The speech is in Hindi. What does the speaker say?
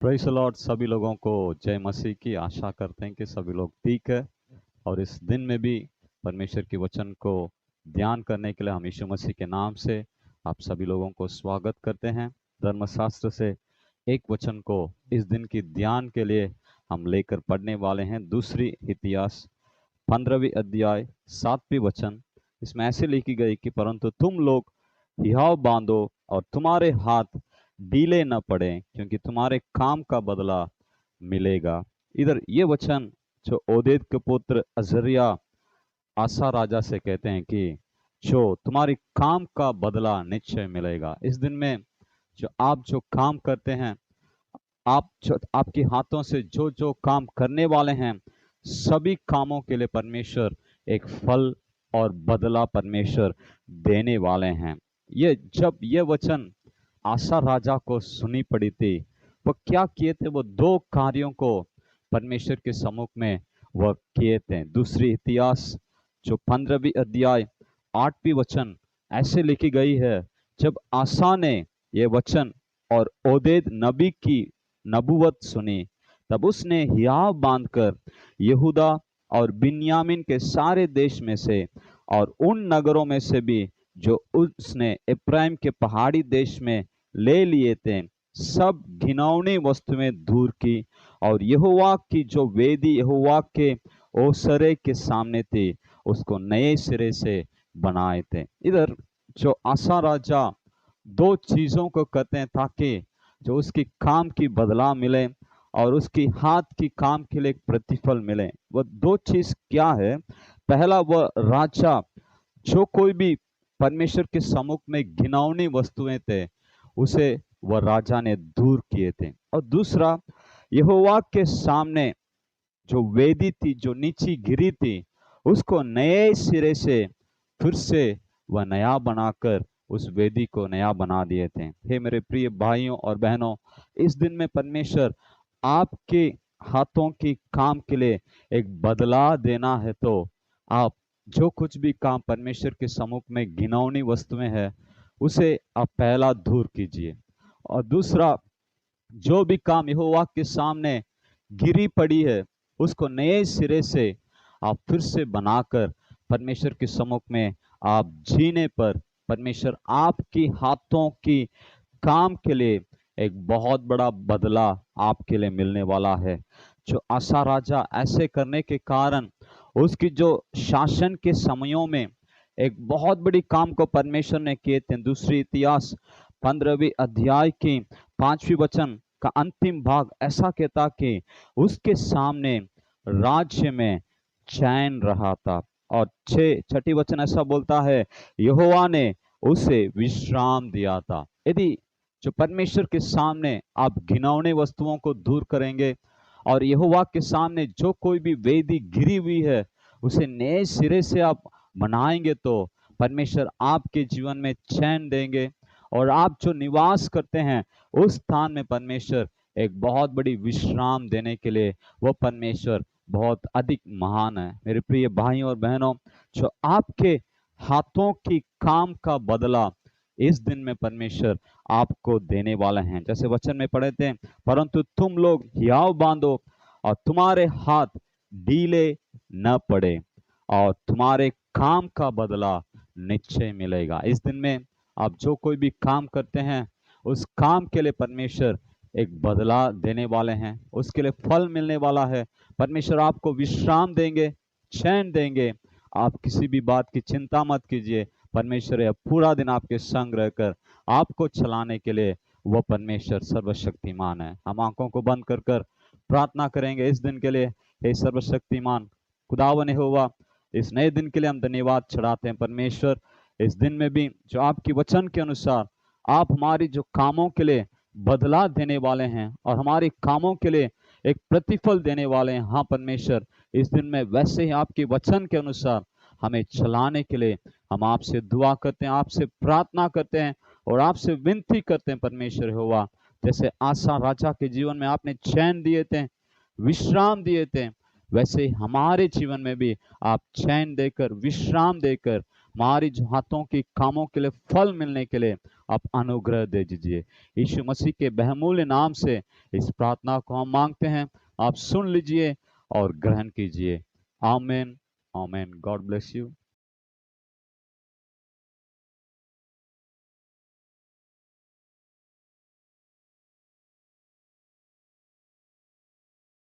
Praise the Lord. सभी लोगों को जय मसीह की। आशा करते हैं कि सभी लोग ठीक है और इस दिन में भी परमेश्वर के वचन को ध्यान करने के लिए हम यीशु मसीह के नाम से आप सभी लोगों को स्वागत करते हैं। धर्मशास्त्र से एक वचन को इस दिन की ध्यान के लिए हम लेकर पढ़ने वाले हैं। दूसरी इतिहास 15वीं अध्याय 7वीं वचन। इसमें ऐसे लिखी गई कि परंतु तुम लोग हियाव बांधो और तुम्हारे हाथ ढीले न पड़े, क्योंकि तुम्हारे काम का बदला मिलेगा। इधर ये वचन जो ओदेद के पुत्र अजरिया आसा राजा से कहते हैं कि जो तुम्हारी काम का बदला निश्चय मिलेगा। इस दिन में जो आप जो काम करते हैं, आप जो आपके हाथों से जो जो काम करने वाले हैं, सभी कामों के लिए परमेश्वर एक फल और बदला परमेश्वर देने वाले हैं। ये जब ये वचन आशा राजा को सुनी पड़ी थी, वो क्या किए थे? वो दो कार्यों को परमेश्वर के सम्मुख में वह किए थे। दूसरी इतिहास जो 15वीं अध्याय 8वीं वचन ऐसे लिखी गई है, जब आशा ने ये वचन और ओदेद नबी की नबूवत सुनी, तब उसने हियाव बांधकर यहूदा और बिन्यामीन के सारे देश में से और उन नगरों में से भी जो उसने इब्राहिम के पहाड़ी देश में ले लिए थे, सब घिनौनी वस्तुएं दूर की और यहोवा की जो वेदी यहोवा के ओसरे के सामने थी, उसको नए सिरे से बनाए थे। इधर जो आसा राजा दो चीजों को करते हैं ताकि जो उसकी काम की बदला मिले और उसकी हाथ की काम के लिए एक प्रतिफल मिले। वह दो चीज क्या है? पहला, वह राजा जो कोई भी परमेश्वर के सम्मुख में घिनौनी वस्तुएं थे, उसे वह राजा ने दूर किए थे। और दूसरा, यहोवा के सामने जो वेदी थी, जो नीची गिरी थी, उसको नए सिरे से फिर से वह नया बनाकर उस वेदी को नया बना दिए थे। हे मेरे प्रिय भाइयों और बहनों, इस दिन में परमेश्वर आपके हाथों की काम के लिए एक बदला देना है, तो आप जो कुछ भी काम परमेश्वर के सम्मुख में घिनौनी वस्तुएं है, उसे आप पहला दूर कीजिए। और दूसरा, जो भी काम यहोवा के सामने गिरी पड़ी है, उसको नए सिरे से आप फिर से बनाकर परमेश्वर के सम्मुख में आप जीने पर परमेश्वर आपकी हाथों की काम के लिए एक बहुत बड़ा बदला आपके लिए मिलने वाला है। जो आसा राजा ऐसे करने के कारण उसकी जो शासन के समयों में एक बहुत बड़ी काम को परमेश्वर ने किए थे। दूसरी इतिहास 15वीं अध्याय की 5वीं वचन का अंतिम भाग ऐसा कहता कि उसके सामने राज्य में चैन रहा था। और छठी वचन ऐसा बोलता है, यहोवा ने उसे विश्राम दिया था। यदि जो परमेश्वर के सामने आप घिनौने वस्तुओं को दूर करेंगे और यहोवा के सामने जो कोई भी वेदी गिरी हुई है, उसे नए सिरे से आप बनाएंगे, तो परमेश्वर आपके जीवन में चैन देंगे और आप जो निवास करते हैं उस स्थान में परमेश्वर एक बहुत बड़ी विश्राम देने के लिए वो परमेश्वर बहुत अधिक महान है। मेरे प्रिय भाइयों और बहनों, जो आपके हाथों की काम का बदला इस दिन में परमेश्वर आपको देने वाले हैं। जैसे वचन में पढ़े थे, परंतु तुम लोग हियाव बांधो और तुम्हारे हाथ ढीले न पड़े और तुम्हारे काम का बदला निश्चय मिलेगा। इस दिन में आप जो कोई भी काम करते हैं, उस काम के लिए परमेश्वर एक बदला देने वाले हैं, उसके लिए फल मिलने वाला है। परमेश्वर आपको विश्राम देंगे, चैन देंगे। आप किसी भी बात की चिंता मत कीजिए। परमेश्वर यह पूरा दिन आपके संग रहकर आपको चलाने के लिए वह परमेश्वर सर्वशक्तिमान है। हम आंखों को बंद कर कर प्रार्थना करेंगे इस दिन के लिए। हे सर्वशक्तिमान खुदावन यहोवा, इस नए दिन के लिए हम धन्यवाद चढ़ाते हैं। परमेश्वर, इस दिन में भी जो आपकी वचन के अनुसार आप हमारी जो कामों के लिए बदला देने वाले हैं और हमारे कामों के लिए एक प्रतिफल देने वाले हैं, हाँ परमेश्वर, इस दिन में वैसे ही आपके वचन के अनुसार हमें चलाने के लिए हम आपसे दुआ करते हैं, आपसे प्रार्थना करते हैं और आपसे विनती करते हैं। परमेश्वर होगा, जैसे आसा राजा के जीवन में आपने चैन दिए थे, विश्राम दिए थे, वैसे ही हमारे जीवन में भी आप चैन देकर, विश्राम देकर, हमारी जो हाथों की कामों के लिए फल मिलने के लिए आप अनुग्रह दे दीजिए। यीशु मसीह के बहुमूल्य नाम से इस प्रार्थना को हम मांगते हैं, आप सुन लीजिए और ग्रहण कीजिए। आमीन। आमीन। God bless you.